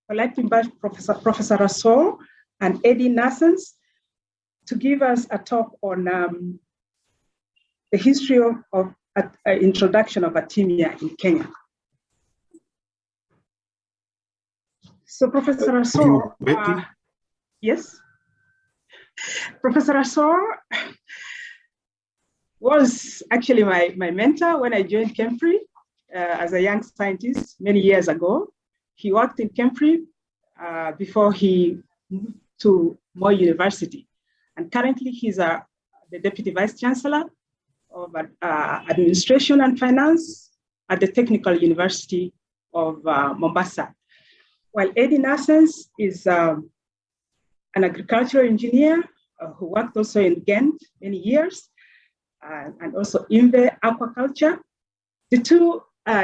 I'd like to invite Professor Rasowo and Eddy Naessens to give us a talk on the history of introduction of Artemia in Kenya. So Professor Rasowo, yes? Professor Rasowo was actually my mentor when I joined Kemfree as a young scientist many years ago. He worked in Kemfree before he moved to Moi University. And currently he's the Deputy Vice Chancellor of Administration and Finance at the Technical University of Mombasa. While Eddy Naessens is an agricultural engineer who worked also in Ghent many years, and also INVE Aquaculture. The two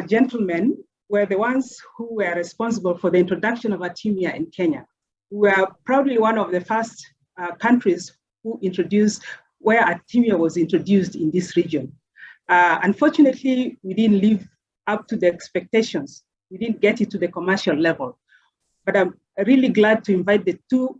gentlemen were the ones who were responsible for the introduction of Artemia in Kenya. We were probably one of the first countries where Artemia was introduced in this region. Unfortunately, we didn't live up to the expectations. We didn't get it to the commercial level. But I'm really glad to invite the two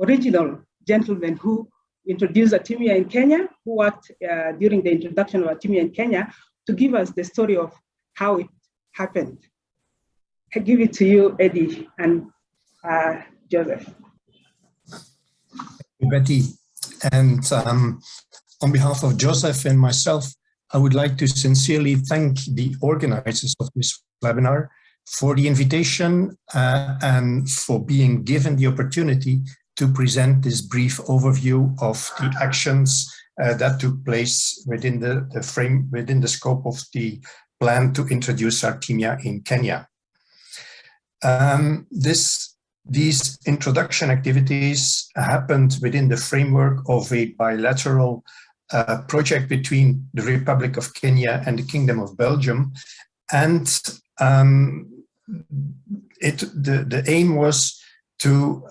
original gentlemen who introduced Artemia in Kenya, who worked during the introduction of Artemia in Kenya, to give us the story of how it happened. I give it to you, Eddy and Joseph. Thank you, Betty. And on behalf of Joseph and myself, I would like to sincerely thank the organizers of this webinar for the invitation and for being given the opportunity to present this brief overview of the actions that took place within the scope of the plan to introduce Artemia in Kenya. These introduction activities happened within the framework of a bilateral project between the Republic of Kenya and the Kingdom of Belgium, and the aim was to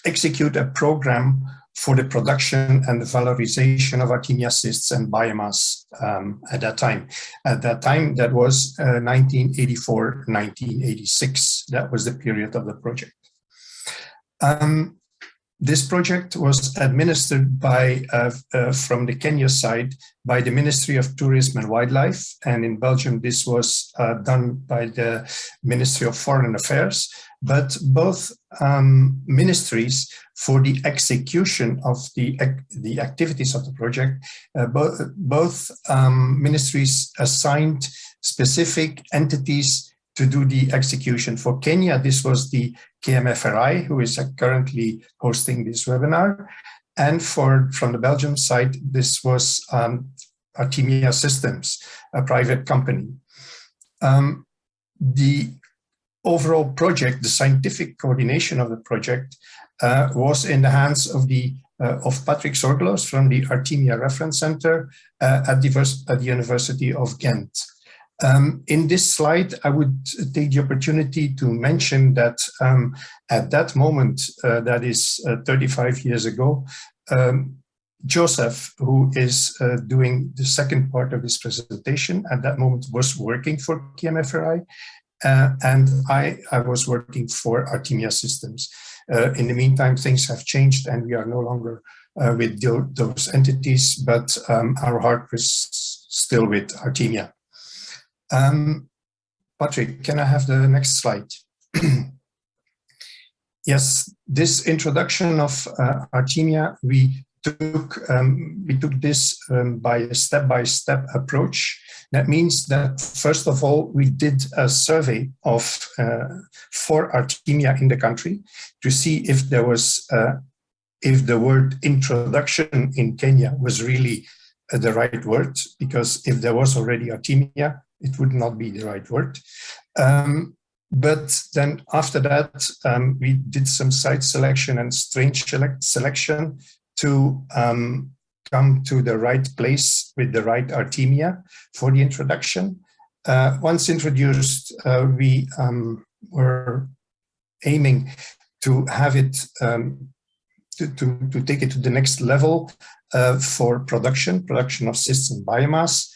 execute a program for the production and the valorization of Artemia cysts and biomass at that time. At that time, that was 1984-1986. That was the period of the project. This project was administered by, from the Kenya side, by the Ministry of Tourism and Wildlife, and in Belgium this was done by the Ministry of Foreign Affairs. But both ministries, for the execution of the activities of the project, both ministries assigned specific entities to do the execution. For Kenya, this was the KMFRI, who is currently hosting this webinar. And from the Belgium side, this was Artemia Systems, a private company. The overall project, the scientific coordination of the project, was in the hands of Patrick Sorgelos from the Artemia Reference Center at the University of Ghent. In this slide, I would take the opportunity to mention that at that moment, that is 35 years ago, Joseph, who is doing the second part of this presentation, at that moment was working for KMFRI, and I was working for Artemia Systems. In the meantime, things have changed and we are no longer with those entities, but our heart is still with Artemia. Patrick, can I have the next slide? Yes, this introduction of Artemia, we took this by a step-by-step approach. That means that first of all, we did a survey for Artemia in the country to see if there was if the word introduction in Kenya was really the right word, because if there was already Artemia, it would not be the right word. But then after that, we did some site selection and strain selection to come to the right place with the right Artemia for the introduction. Once introduced, we were aiming to have it, to take it to the next level for production of cysts and biomass.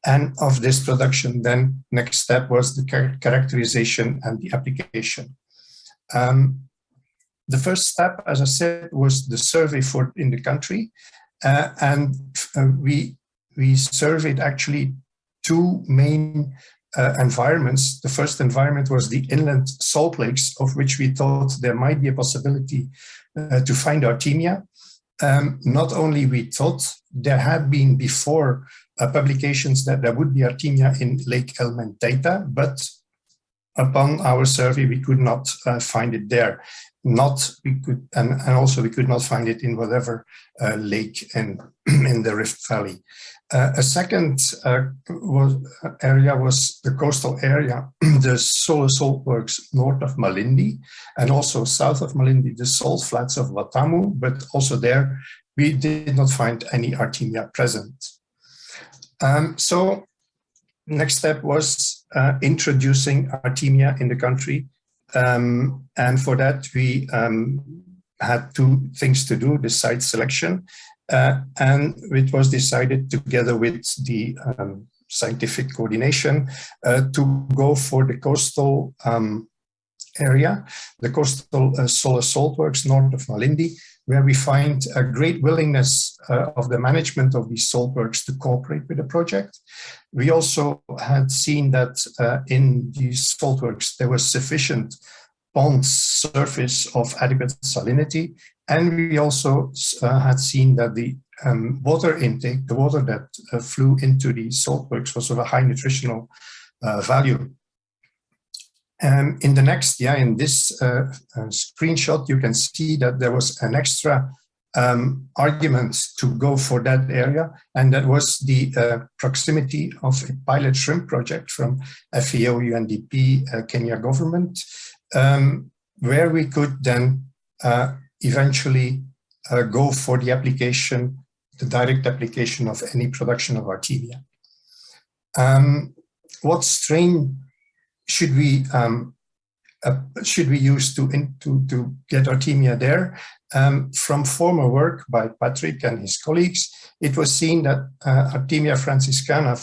And of this production, then next step was the characterization and the application. The first step, as I said, was the survey in the country, and we surveyed actually two main environments. The first environment was the inland salt lakes, of which we thought there might be a possibility to find Artemia. Not only we thought, there had been before publications that there would be Artemia in Lake Elmentata, but upon our survey we could not find it there. And also we could not find it in whatever lake in the Rift Valley. A second area was the coastal area, the Solar Salt Works north of Malindi, and also south of Malindi, the salt flats of Watamu, but also there we did not find any Artemia present. So next step was introducing Artemia in the country. And for that, we had two things to do: the site selection, and it was decided together with the scientific coordination to go for the coastal area, the coastal solar salt works north of Malindi, where we find a great willingness of the management of these salt works to cooperate with the project. We also had seen that in these salt works there was sufficient pond surface of adequate salinity, and we also had seen that the water intake, the water that flew into the salt works, was of a high nutritional value. In the next, in this screenshot, you can see that there was an extra argument to go for that area, and that was the proximity of a pilot shrimp project from FAO, UNDP, Kenya government, where we could then eventually go for the application, the direct application of any production of Artemia. What strain should we use to get Artemia there? From former work by Patrick and his colleagues, it was seen that Artemia franciscana,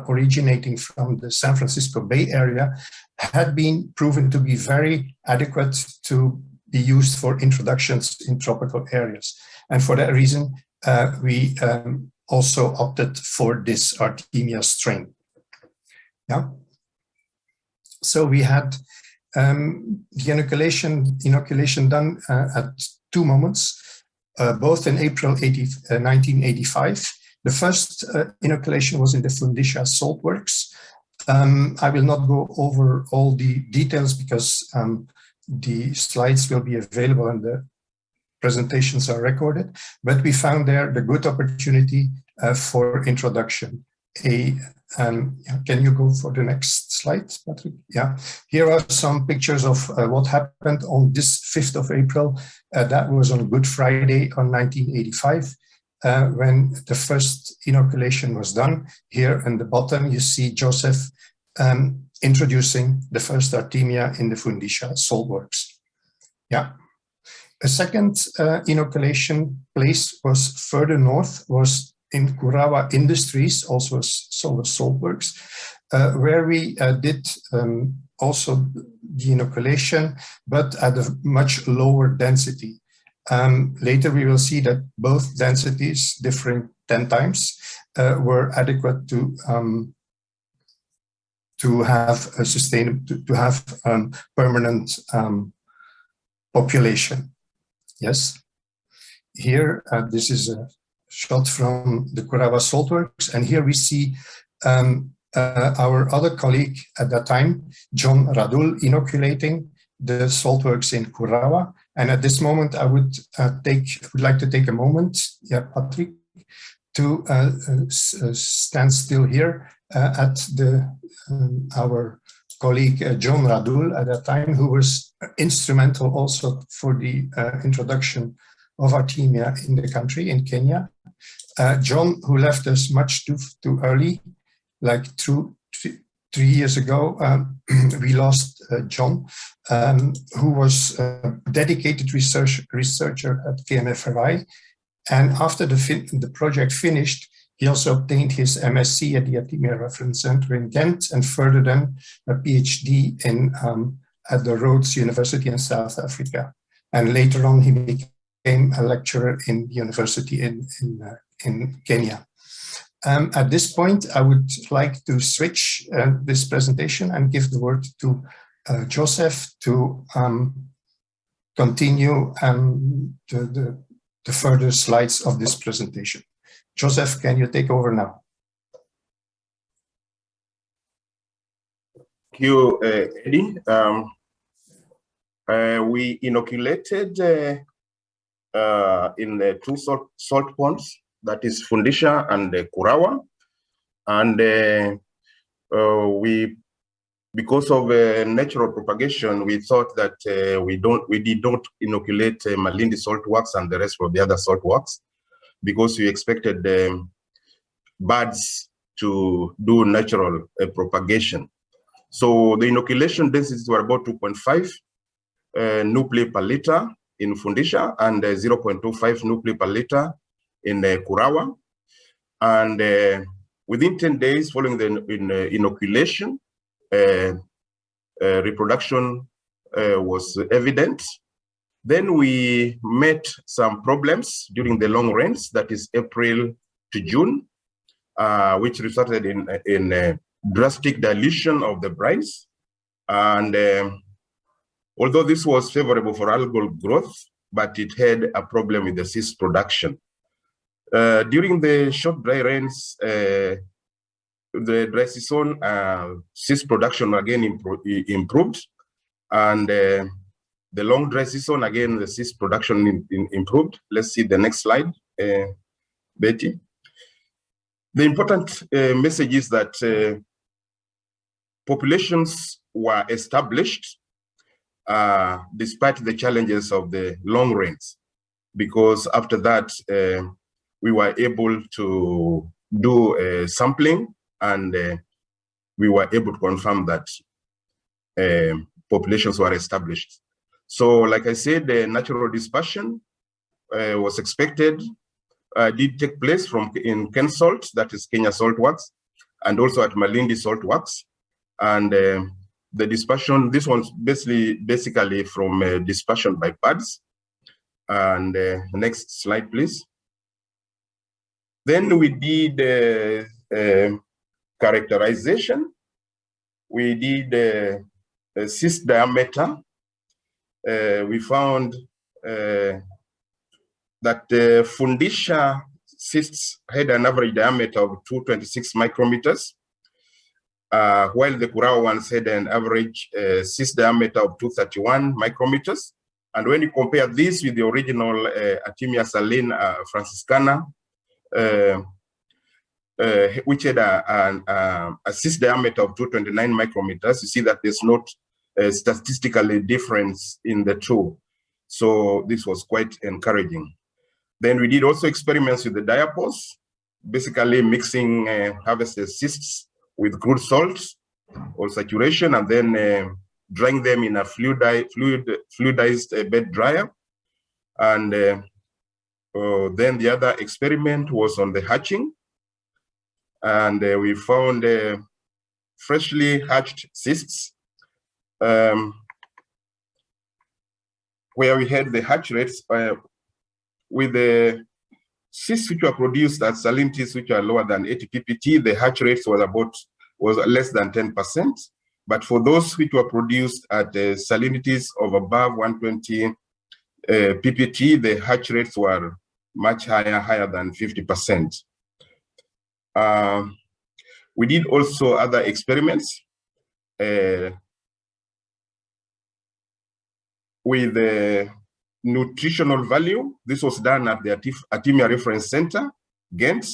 originating from the San Francisco Bay Area, had been proven to be very adequate to be used for introductions in tropical areas. And for that reason, we also opted for this Artemia strain. Yeah. So we had the inoculation done at two moments, both in April 1985. The first inoculation was in the Fundisha Salt Works. I will not go over all the details because the slides will be available and the presentations are recorded, but we found there the good opportunity for introduction. Can you go for the next slide, Patrick? Yeah, here are some pictures of what happened on this 5th of April. That was on Good Friday on 1985, when the first inoculation was done. Here in the bottom, you see Joseph introducing the first Artemia in the Fundisha Salt Works. Yeah. A second inoculation place was further north, was in Kurawa Industries, also solar salt works, where we did also the inoculation, but at a much lower density. Later we will see that both densities, differing 10 times, were adequate to have a sustainable, to have permanent population. Yes. Here, this is a shot from the Kurawa Salt Works, and here we see our other colleague at that time, John Radul, inoculating the salt works in Kurawa. And at this moment, I would like to take a moment, Patrick, to stand still here at our colleague John Radul at that time, who was instrumental also for the introduction of Artemia in the country, in Kenya. John, who left us much too early, like 3 years ago, we lost John, who was a dedicated researcher at KMFRI. And after the project finished, he also obtained his MSc at the Artemia Reference Center in Ghent, and further then a PhD in at the Rhodes University in South Africa. And later on, he became a lecturer in the university in Kenya. At this point, I would like to switch this presentation and give the word to Joseph to continue the further slides of this presentation. Joseph, can you take over now? Thank you, Eddy. We inoculated in the two salt ponds, that is Fundisha and Kurawa, and because of natural propagation, we thought that we did not inoculate Malindi salt works and the rest of the other salt works, because we expected birds to do natural propagation. So the inoculation densities were about 2.5 nuclei per liter in Fundisha and 0.25 nuclei per liter in Kurawa. And within 10 days following the inoculation, reproduction was evident. Then we met some problems during the long rains, that is April to June, which resulted in drastic dilution of the brines. And although this was favorable for algal growth, but it had a problem with the cyst production. During the short dry rains, the dry season, cyst production again improved, and the long dry season, again, the cyst production improved. Let's see the next slide, Betty. The important message is that populations were established despite the challenges of the long rains, because after that, we were able to do sampling, and we were able to confirm that populations were established. So, like I said, the natural dispersion was expected, did take place in Ken Salt, that is Kenya Salt Works, and also at Malindi Salt Works. And the dispersion, this one's basically from dispersion by birds. And next slide, please. Then we did characterization. We did a cyst diameter. We found that Fundisha cysts had an average diameter of 226 micrometers, while the Kurawa ones had an average cyst diameter of 231 micrometers. And when you compare this with the original Artemia saline franciscana, which had a cyst diameter of 229 micrometers, you see that there's not a statistically difference in the two. So this was quite encouraging. Then we did also experiments with the diapause, basically mixing harvested cysts with crude salts or saturation, and then drying them in a fluidized bed dryer. And then the other experiment was on the hatching. And we found freshly hatched cysts, where we had the hatch rates with the cysts which were produced at salinities which are lower than 80 ppt, the hatch rates was less than 10%. But for those which were produced at salinities of above 120 ppt, the hatch rates were much higher than 50%. We did also other experiments with the nutritional value. This was done at the Artemia Reference Center, Ghent,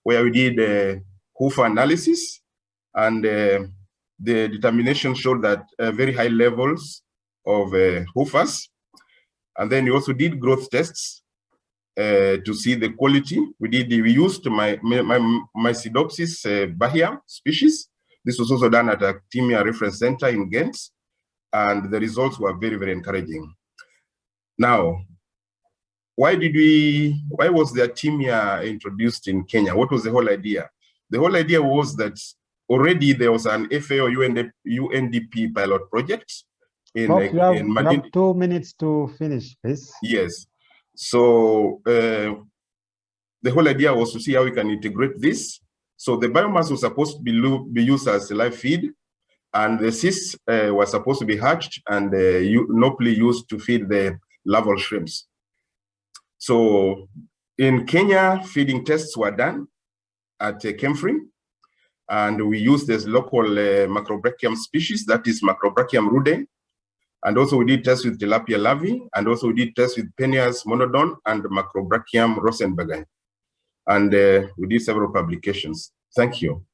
where we did hoof analysis, and the determination showed that very high levels of hoofers. And then we also did growth tests to see the quality. We used my Mysidopsis bahia species. This was also done at the Artemia Reference Center in Ghent, and the results were very, very encouraging. Now, why was the Artemia introduced in Kenya? What was the whole idea? The whole idea was that already there was an FAO UNDP pilot project Prof, you have 2 minutes to finish, please. Yes. So the whole idea was to see how we can integrate this. So the biomass was supposed to be used as live feed, and the cysts were supposed to be hatched and locally used to feed the larval shrimps. So in Kenya, feeding tests were done at Kemfri, and we used this local Macrobrachium species, that is Macrobrachium rude. And also we did tests with Tilapia lavi, and also we did tests with Penaeus monodon and Macrobrachium rosenbergi. And we did several publications. Thank you.